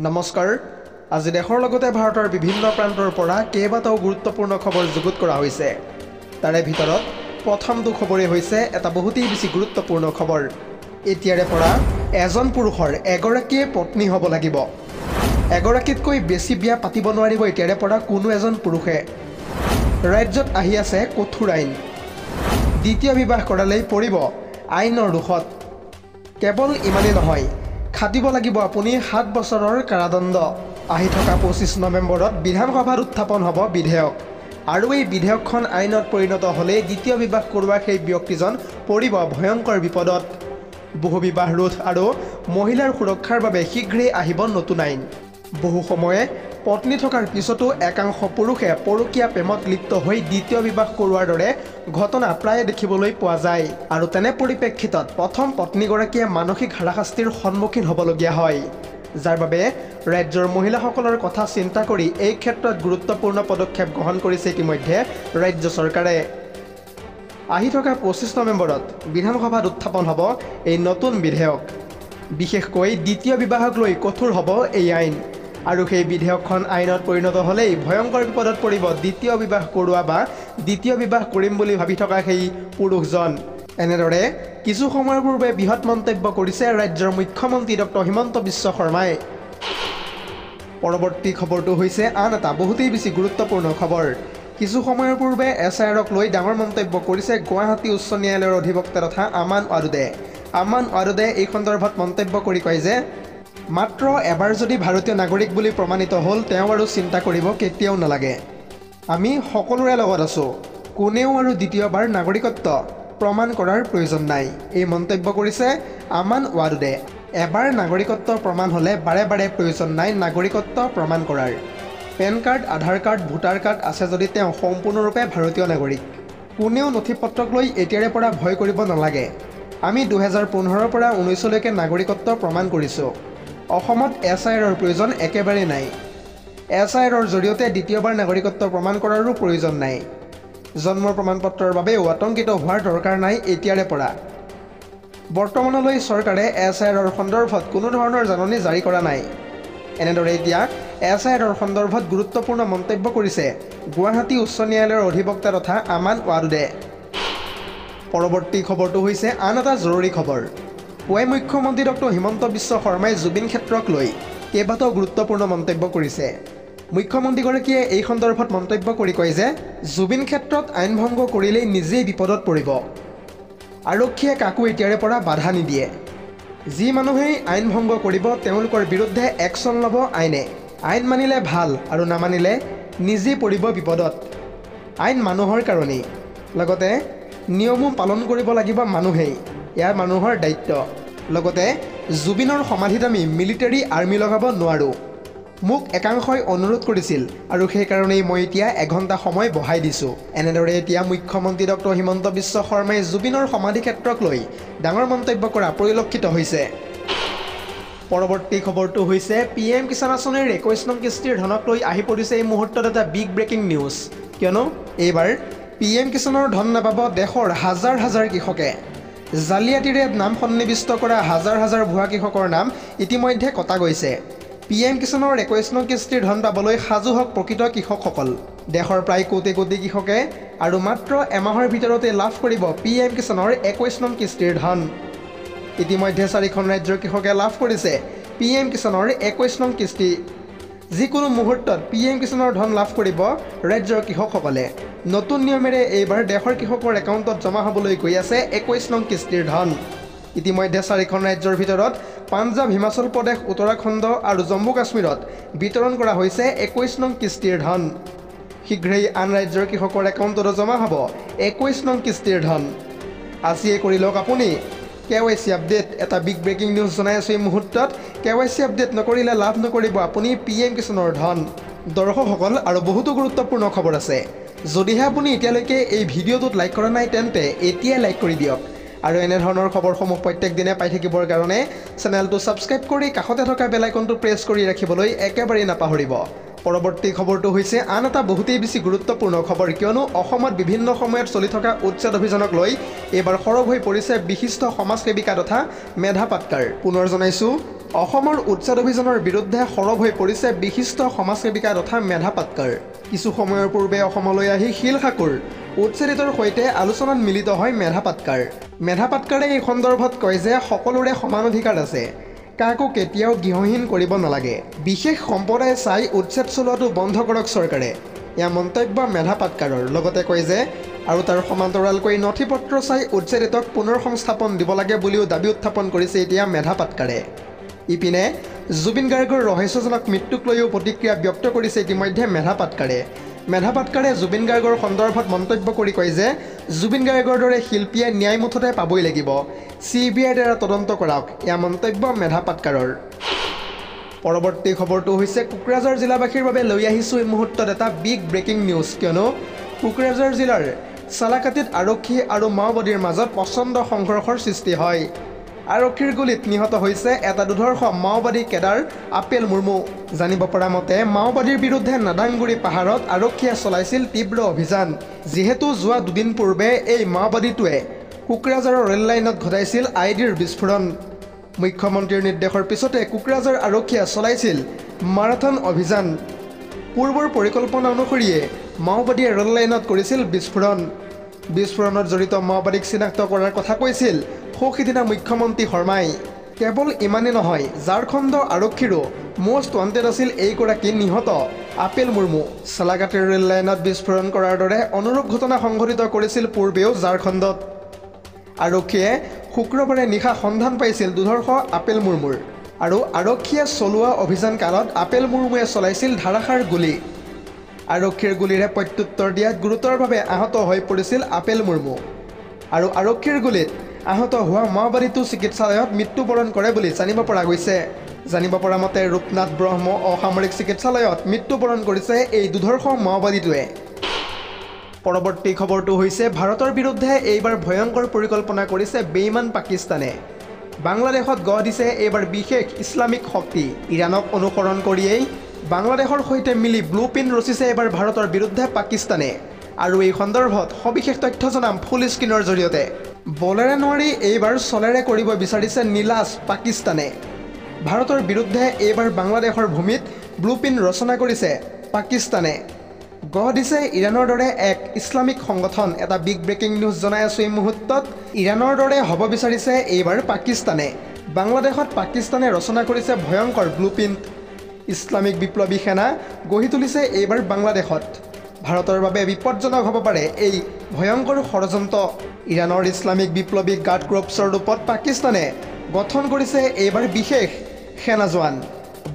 নমস্কাৰ আজি দেশৰ লগতে ভাৰতৰ বিভিন্ন প্ৰান্তৰ পৰা কেইবাটাও গুৰুত্বপূৰ্ণ খবৰ যুগুত কৰা হৈছে তাৰে ভিতৰত প্ৰথমটো খবৰে হৈছে এটা বহুতেই বেছি গুৰুত্বপূৰ্ণ খবৰ এতিয়াৰে পৰা এজন পুৰুষৰ এগৰাকীয়ে পত্নী হ'ব লাগিব এগৰাকীতকৈ বেছি বিয়া পাতিব নোৱাৰিব এতিয়াৰে পৰা কোনো এজন পুৰুষে ৰাজ্যত আহি আছে কঠোৰ আইন দ্বিতীয় বিবাহ কৰালেই পৰিব আইনৰ দুখত কেৱল ইমানেই নহয় খাটিব লাগিব আপুনি 7 বছৰৰ কাৰাদণ্ড আহি থকা 25 নৱেম্বৰত বিধানসভাত উত্থাপন হ'ব বিধেয়ক আৰু এই বিধেয়কখন আইনত পৰিণত হ'লে দ্বিতীয় বিবাহ কৰোৱা সেই ব্যক্তিজন পৰিব ভয়ংকৰ বিপদত বহু বিবাহ ৰোধ আৰু মহিলাৰ সুৰক্ষাৰ বাবে শীঘ্ৰেই আহিব নতুন আইন বহু সময়ে পত্নী থকাৰ পিছতো একাংশ পুৰুষে পৰকীয়া প্ৰেমত লিপ্ত হৈ দ্বিতীয় বিবাহ কৰোৱাৰ দৰে ঘটনা প্ৰায় দেখিবলৈ পোৱা যায় আৰু তেনে পৰিপ্ৰেক্ষিতত প্ৰথম পত্নীগৰাকীয়ে মানসিক হাৰাশাস্তিৰ সন্মুখীন হ'বলগীয়া হয় যাৰ বাবে ৰাজ্যৰ মহিলাসকলৰ কথা চিন্তা কৰি এই ক্ষেত্ৰত গুৰুত্বপূৰ্ণ পদক্ষেপ গ্ৰহণ কৰিছে ইতিমধ্যে ৰাজ্য চৰকাৰে আহি থকা 25 নৱেম্বৰত বিধানসভাত উত্থাপন হ'ব এই নতুন বিধেয়ক বিশেষকৈ দ্বিতীয় বিবাহক লৈ কঠোৰ হ'ব এই আইন আৰু সেই বিধেয়কখন আইনত পৰিণত হ'লেই ভয়ংকৰ বিপদত পৰিব দ্বিতীয় বিবাহ কৰোৱা বা দ্বিতীয় বিবাহ কৰিম বুলি ভাবি থকা সেই পুৰুষজন এনেদৰে কিছু সময়ৰ পূৰ্বে বৃহৎ মন্তব্য কৰিছে ৰাজ্যৰ মুখ্যমন্ত্ৰী ডক্টৰ হিমন্ত বিশ্ব শৰ্মাই পৰৱৰ্তী খবৰটো হৈছে আন এটা বহুতেই বেছি গুৰুত্বপূৰ্ণ খবৰ কিছু সময়ৰ পূৰ্বে এছআইআৰক লৈ ডাঙৰ মন্তব্য কৰিছে গুৱাহাটী উচ্চ ন্যায়ালয়ৰ অধিবক্তা তথা আমান আৰুদে এই সন্দৰ্ভত মন্তব্য কৰি কয় যে মাত্ৰ এবাৰ যদি ভাৰতীয় নাগৰিক বুলি প্ৰমাণিত হ'ল তেওঁ আৰু চিন্তা কৰিব কেতিয়াও নালাগে আমি সকলোৰে লগত আছোঁ কোনেও আৰু দ্বিতীয়বাৰ নাগৰিকত্ব প্ৰমাণ কৰাৰ প্ৰয়োজন নাই এই মন্তব্য কৰিছে আমান আৰুদে এবাৰ নাগৰিকত্ব প্ৰমাণ হ'লে বাৰে বাৰে প্ৰয়োজন নাই নাগৰিকত্ব প্ৰমাণ কৰাৰ পেন কাৰ্ড আধাৰ কাৰ্ড ভোটাৰ কাৰ্ড আছে যদি তেওঁ সম্পূৰ্ণৰূপে ভাৰতীয় নাগৰিক কোনেও নথিপত্ৰক লৈ এতিয়াৰে পৰা ভয় কৰিব নালাগে আমি 2015ৰ পৰা 19লৈকে নাগৰিকত্ব প্ৰমাণ কৰিছোঁ অসমত এছআইআৰৰ প্ৰয়োজন একেবাৰে নাই এছআইআৰৰ জৰিয়তে দ্বিতীয়বাৰ নাগৰিকত্ব প্ৰমাণ কৰাৰো প্ৰয়োজন নাই জন্মৰ প্ৰমাণপত্ৰৰ বাবেও আতংকিত হোৱাৰ দৰকাৰ নাই এতিয়াৰে পৰা বৰ্তমানলৈ চৰকাৰে এছআইআৰৰ সন্দৰ্ভত কোনো ধৰণৰ জাননী জাৰি কৰা নাই এনেদৰে এতিয়া এছআইআৰৰ সন্দৰ্ভত গুৰুত্বপূৰ্ণ মন্তব্য কৰিছে গুৱাহাটী উচ্চ ন্যায়ালয়ৰ অধিবক্তা তথা আমান আৰুদে পৰৱৰ্তী খবৰটো হৈছে আন এটা জৰুৰী খবৰ পুৱাই মুখ্যমন্ত্ৰী ডক্টৰ হিমন্ত বিশ্ব শৰ্মাই জুবিন ক্ষেত্ৰক লৈ কেইবাটাও গুৰুত্বপূৰ্ণ মন্তব্য কৰিছে মুখ্যমন্ত্ৰীগৰাকীয়ে এই সন্দৰ্ভত মন্তব্য কৰি কয় যে জুবিন ক্ষেত্ৰত আইন ভংগ কৰিলেই নিজেই বিপদত পৰিব আৰক্ষীয়ে কাকো এতিয়াৰে পৰা বাধা নিদিয়ে যি মানুহেই আইন ভংগ কৰিব তেওঁলোকৰ বিৰুদ্ধে একশ্যন ল'ব আইনে আইন মানিলে ভাল আৰু নামানিলে নিজেই পৰিব বিপদত আইন মানুহৰ কাৰণেই লগতে নিয়মো পালন কৰিব লাগিব মানুহেই ইয়াৰ মানুহৰ দায়িত্ব লগতে জুবিনৰ সমাধিত আমি মিলিটাৰী আৰ্মি লগাব নোৱাৰোঁ মোক একাংশই অনুৰোধ কৰিছিল আৰু সেইকাৰণেই মই এতিয়া এঘণ্টা সময় বঢ়াই দিছোঁ এনেদৰে এতিয়া মুখ্যমন্ত্ৰী ডক্টৰ হিমন্ত বিশ্ব শৰ্মাই জুবিনৰ সমাধি ক্ষেত্ৰক লৈ ডাঙৰ মন্তব্য কৰা পৰিলক্ষিত হৈছে পৰৱৰ্তী খবৰটো হৈছে PM কিষাণ আঁচনিৰ 21 নং কিস্তিৰ ধনক লৈ আহি পৰিছে এই মুহূৰ্তত এটা বিগ ব্ৰেকিং নিউজ কিয়নো এইবাৰ PM কিষাণৰ ধন নাপাব দেশৰ হাজাৰ হাজাৰ কৃষকে জালিয়াতিৰে নাম সন্নিৱিষ্ট কৰা হাজাৰ হাজাৰ ভুৱা কৃষকৰ নাম ইতিমধ্যে কটা গৈছে PM কিষাণৰ 21 নং কিস্তিৰ ধন পাবলৈ সাজু হওক প্ৰকৃত কৃষকসকল দেশৰ প্ৰায় কোটি কোটি কৃষকে আৰু মাত্ৰ এমাহৰ ভিতৰতে লাভ কৰিব PM কিষাণৰ 21 নং কিস্তিৰ ধন ইতিমধ্যে 4খন ৰাজ্যৰ কৃষকে লাভ কৰিছে PM কিষাণৰ 21 নং কিস্তি যিকোনো মুহূৰ্তত PM কিষাণৰ ধন লাভ কৰিব ৰাজ্যৰ কৃষকসকলে নতুন নিয়মেৰে এইবাৰ দেশৰ কৃষকৰ একাউণ্টত জমা হ'বলৈ গৈ আছে 21 নং কিস্তিৰ ধন ইতিমধ্যে 4খন ৰাজ্যৰ ভিতৰত পাঞ্জাৱ হিমাচল প্ৰদেশ উত্তৰাখণ্ড আৰু জম্মু কাশ্মীৰত বিতৰণ কৰা হৈছে 21 নং কিস্তিৰ ধন শীঘ্ৰেই আন ৰাজ্যৰ কৃষকৰ একাউণ্টতো জমা হ'ব 21 নং কিস্তিৰ ধন আজিয়ে কৰি লওক আপুনি KYC আপডেট এটা বিগ ব্ৰেকিং নিউজ জনাই আছোঁ এই মুহূৰ্তত KYC আপডেট নকৰিলে লাভ নকৰিব আপুনি PM কিষাণৰ ধন দৰ্শকসকল আৰু বহুতো গুৰুত্বপূৰ্ণ খবৰ আছে যদিহে আপুনি এতিয়ালৈকে এই ভিডিঅ'টোত লাইক কৰা নাই তেন্তে এতিয়াই লাইক কৰি দিয়ক আৰু এনেধৰণৰ খবৰসমূহ প্ৰত্যেক দিনে পাই থাকিবৰ কাৰণে চেনেলটো ছাবস্ক্ৰাইব কৰি কাষতে থকা বেল আইকনটো প্ৰেছ কৰি ৰাখিবলৈ একেবাৰেই নাপাহৰিব পৰৱৰ্তী খবৰটো হৈছে আন এটা বহুতেই বেছি গুৰুত্বপূৰ্ণ খবৰ কিয়নো অসমত বিভিন্ন সময়ত চলি থকা উচ্ছেদ অভিযানক লৈ এইবাৰ সৰব হৈ পৰিছে বিশিষ্ট সমাজসেৱিকা তথা মেধা পাটকাৰ পুনৰ জনাইছোঁ অসমৰ উচ্ছেদ অভিযানৰ বিৰুদ্ধে সৰব হৈ পৰিছে বিশিষ্ট সমাজসেৱিকা তথা মেধা পাটকাৰ। কিছু সময়ৰ পূৰ্বে অসমলৈ আহি শিলখাকুৰ উচ্ছেদিতৰ সৈতে আলোচনাত মিলিত হয় মেধা পাটকাৰ। মেধা পাটকাৰে এই সন্দৰ্ভত কয় যে সকলোৰে সমান অধিকাৰ আছে, কাকো কেতিয়াও গৃহহীন কৰিব নালাগে। বিশেষ সম্প্ৰদায় চাই উচ্ছেদ চলোৱাটো বন্ধ কৰক চৰকাৰে, এয়া মন্তব্য মেধা পাটকাৰৰ। লগতে কয় যে আৰু তাৰ সমান্তৰালকৈ নথি পত্ৰ চাই উচ্ছেদিতক পুনৰ সংস্থাপন দিব লাগে বুলিও দাবী উত্থাপন কৰিছে এতিয়া মেধা পাটকাৰে। ইপিনে জুবিন গাৰ্গৰ ৰহস্যজনক মৃত্যুক লৈও প্ৰতিক্ৰিয়া ব্যক্ত কৰিছে ইতিমধ্যে মেধা পাটকাৰে। মেধা পাটকাৰে জুবিন গাৰ্গৰ সন্দৰ্ভত মন্তব্য কৰি কয় যে জুবিন গাৰ্গৰ দৰে শিল্পীয়ে ন্যায় মুঠতে পাবই লাগিব, CBIৰ দ্বাৰা তদন্ত কৰক, এয়া মন্তব্য মেধা পাটকাৰৰ। পৰৱৰ্তী খবৰটো হৈছে কোকৰাঝাৰ জিলাবাসীৰ বাবে লৈ আহিছোঁ এই মুহূৰ্তত এটা বিগ ব্ৰেকিং নিউজ, কিয়নো কোকৰাঝাৰ জিলাৰ চালাকাটিত আৰক্ষী আৰু মাওবাদীৰ মাজত প্ৰচণ্ড সংঘৰ্ষৰ সৃষ্টি হয়। আৰক্ষীৰ গুলীত নিহত হৈছে এটা দুৰ্ধৰ্ষ মাওবাদী কেডাৰ আপেল মুৰ্মু। জানিব পৰা মতে মাওবাদীৰ বিৰুদ্ধে নাদাংগুৰি পাহাৰত আৰক্ষীয়ে চলাইছিল তীব্ৰ অভিযান, যিহেতু যোৱা দুদিন পূৰ্বে এই মাওবাদীটোৱে কোকৰাঝাৰৰ ৰেল লাইনত ঘটাইছিল IDৰ বিস্ফোৰণ। মুখ্যমন্ত্ৰীৰ নিৰ্দেশৰ পিছতে কোকৰাঝাৰ আৰক্ষীয়ে চলাইছিল মাৰাথন অভিযান। পূৰ্বৰ পৰিকল্পনা অনুসৰিয়ে মাওবাদীয়ে ৰেল লাইনত কৰিছিল বিস্ফোৰণ। বিস্ফোৰণত জড়িত মাওবাদীক চিনাক্ত কৰাৰ কথা কৈছিল সিদিনা মুখ্যমন্ত্ৰী শৰ্মাই। কেৱল ইমানেই নহয়, ঝাৰখণ্ড আৰক্ষীৰো মষ্ট ৱান্টেড আছিল এইগৰাকী নিহত আপেল মুৰ্মু। চালাকাটিৰ ৰেল লাইনত বিস্ফোৰণ কৰাৰ দৰে অনুৰূপ ঘটনা সংঘটিত কৰিছিল পূৰ্বেও ঝাৰখণ্ডত। আৰক্ষীয়ে শুক্ৰবাৰে নিশা সন্ধান পাইছিল দুৰ্ধৰ্ষ আপেল মুৰ্মুৰ, আৰু আৰক্ষীয়ে চলোৱা অভিযান কালত আপেল মুৰ্মুৱে চলাইছিল ধাৰাসাৰ গুলী। আৰক্ষীৰ গুলীৰে প্ৰত্যুত্তৰ দিয়াত গুৰুতৰভাৱে আহত হৈ পৰিছিল আপেল মুৰ্মু, আৰু আৰক্ষীৰ গুলীত আহত হোৱা মাওবাদীটো চিকিৎসালয়ত মৃত্যুবৰণ কৰে বুলি জানিব পৰা গৈছে। জানিব পৰা মতে ৰূপনাথ ব্ৰহ্ম অসামৰিক চিকিৎসালয়ত মৃত্যুবৰণ কৰিছে এই দুৰ্ধৰ্ষ মাওবাদীটোৱে। পৰৱৰ্তী খবৰটো হৈছে ভাৰতৰ বিৰুদ্ধে এইবাৰ ভয়ংকৰ পৰিকল্পনা কৰিছে বেইমান পাকিস্তানে। বাংলাদেশত গঢ় দিছে এইবাৰ বিশেষ ইছলামিক শক্তি। ইৰাণক অনুসৰণ কৰিয়েই বাংলাদেশৰ সৈতে মিলি ব্লু প্ৰিণ্ট ৰচিছে এইবাৰ ভাৰতৰ বিৰুদ্ধে পাকিস্তানে। আৰু এই সন্দৰ্ভত সবিশেষ তথ্য জনাম ফুল স্ক্ৰীনৰ জৰিয়তে। বলেৰে নোৱাৰি এইবাৰ চলেৰে কৰিব বিচাৰিছে নীলাজ পাকিস্তানে। ভাৰতৰ বিৰুদ্ধে এইবাৰ বাংলাদেশৰ ভূমিত ব্লু প্ৰিণ্ট ৰচনা কৰিছে পাকিস্তানে। গঢ় দিছে ইৰাণৰ দৰে এক ইছলামিক সংগঠন। এটা বিগ ব্ৰেকিং নিউজ জনাই আছোঁ এই মুহূৰ্তত। ইৰাণৰ দৰে হ'ব বিচাৰিছে এইবাৰ পাকিস্তানে। বাংলাদেশত পাকিস্তানে ৰচনা কৰিছে ভয়ংকৰ ব্লু প্ৰিণ্ট। ইছলামিক বিপ্লৱী সেনা গঢ়ি তুলিছে এইবাৰ বাংলাদেশত। ভাৰতৰ বাবে বিপদজনক হ'ব পাৰে এই ভয়ংকৰ ষড়যন্ত্ৰ। ইৰাণৰ ইছলামিক বিপ্লৱী গাৰ্ড ক্ৰপছৰ ৰূপত পাকিস্তানে গঠন কৰিছে এইবাৰ বিশেষ সেনা জোৱান।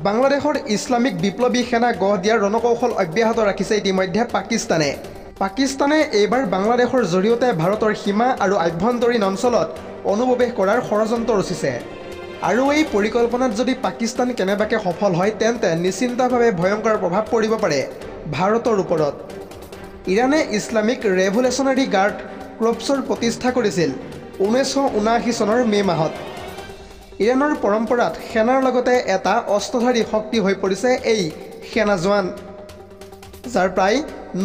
বাংলাদেশৰ ইছলামিক বিপ্লৱী সেনা গঢ় দিয়াৰ ৰণকৌশল অব্যাহত ৰাখিছে ইতিমধ্যে পাকিস্তানে। পাকিস্তানে এইবাৰ বাংলাদেশৰ জৰিয়তে ভাৰতৰ সীমা আৰু আভ্যন্তৰীণ অঞ্চলত অনুপ্ৰৱেশ কৰাৰ ষড়যন্ত্ৰ ৰচিছে। আৰু এই পৰিকল্পনাত যদি পাকিস্তান কেনেবাকৈ সফল হয় তেন্তে নিশ্চিন্তভাৱে ভয়ংকৰ প্ৰভাৱ পৰিব পাৰে ভাৰতৰ ওপৰত। ইৰাণে ইছলামিক ৰেভলিউচনাৰী গাৰ্ড ক্ৰপছৰ প্ৰতিষ্ঠা কৰিছিল 1979 চনৰ মে' মাহত। ইৰাণৰ পৰম্পৰাত সেনাৰ লগতে এটা অস্ত্ৰধাৰী শক্তি হৈ পৰিছে এই সেনা জোৱান, যাৰ প্ৰায়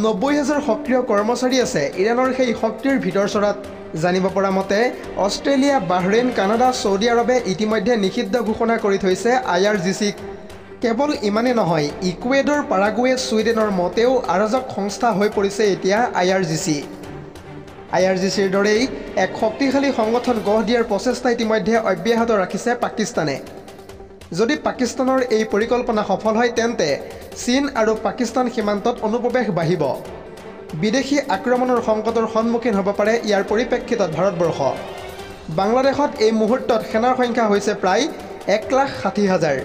90,000 সক্ৰিয় কৰ্মচাৰী আছে ইৰাণৰ সেই শক্তিৰ ভিতৰচৰাত। জানিব পৰা মতে অষ্ট্ৰেলিয়া, বাহৰেইন, কানাডা, চৌদি আৰবে ইতিমধ্যে নিষিদ্ধ ঘোষণা কৰি থৈছে IRGCক। কেৱল ইমানেই নহয়, ইকুৱেডৰ, পাৰাগুৱে, ছুইডেনৰ মতেও আয়োজক সংস্থা হৈ পৰিছে এতিয়া IRGC। IRGCৰ দৰেই এক শক্তিশালী সংগঠন গঢ় দিয়াৰ প্ৰচেষ্টা ইতিমধ্যে অব্যাহত ৰাখিছে পাকিস্তানে। যদি পাকিস্তানৰ এই পৰিকল্পনা সফল হয় তেন্তে চীন আৰু পাকিস্তান সীমান্তত অনুপ্ৰৱেশ বাঢ়িব। বিদেশী আক্ৰমণৰ সংকটৰ সন্মুখীন হ'ব পাৰে ইয়াৰ পৰিপ্ৰেক্ষিতত ভাৰতবৰ্ষ। বাংলাদেশত এই মুহূৰ্তত সেনাৰ সংখ্যা হৈছে প্ৰায় 1,60,000।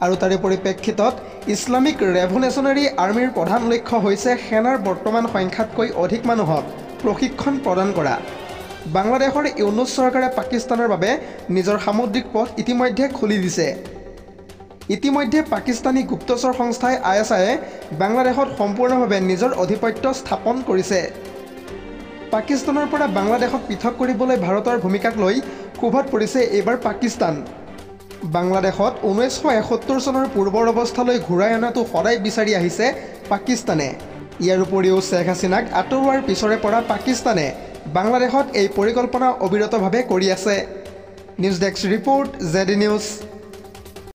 আৰু তাৰে পৰিপ্ৰেক্ষিতত ইছলামিক ৰেভলিউচনাৰী আৰ্মীৰ প্ৰধান লক্ষ্য হৈছে সেনাৰ বৰ্তমান সংখ্যাতকৈ অধিক মানুহক প্ৰশিক্ষণ প্ৰদান কৰা। বাংলাদেশৰ ইউনুছ চৰকাৰে পাকিস্তানৰ বাবে নিজৰ সামুদ্ৰিক পথ ইতিমধ্যে খুলি দিছে। ইতিমধ্যে পাকিস্তানী গুপ্তচৰ সংস্থাই ISIয়ে বাংলাদেশত সম্পূৰ্ণভাৱে নিজৰ আধিপত্য স্থাপন কৰিছে। পাকিস্তানৰ পৰা বাংলাদেশক পৃথক কৰিবলৈ ভাৰতৰ ভূমিকাক লৈ ক্ষোভত পৰিছে এইবাৰ পাকিস্তান। বাংলাদেশত 1971 চনৰ পূৰ্বৰ অৱস্থালৈ ঘূৰাই অনাটো সদায় বিচাৰি আহিছে পাকিস্তানে। ইয়াৰ উপৰিও শ্বেখ হাছিনাক আঁতৰোৱাৰ পিছৰে পৰা পাকিস্তানে বাংলাদেশত এই পৰিকল্পনা অবিৰতভাৱে কৰি আছে। News desk report, ZD news.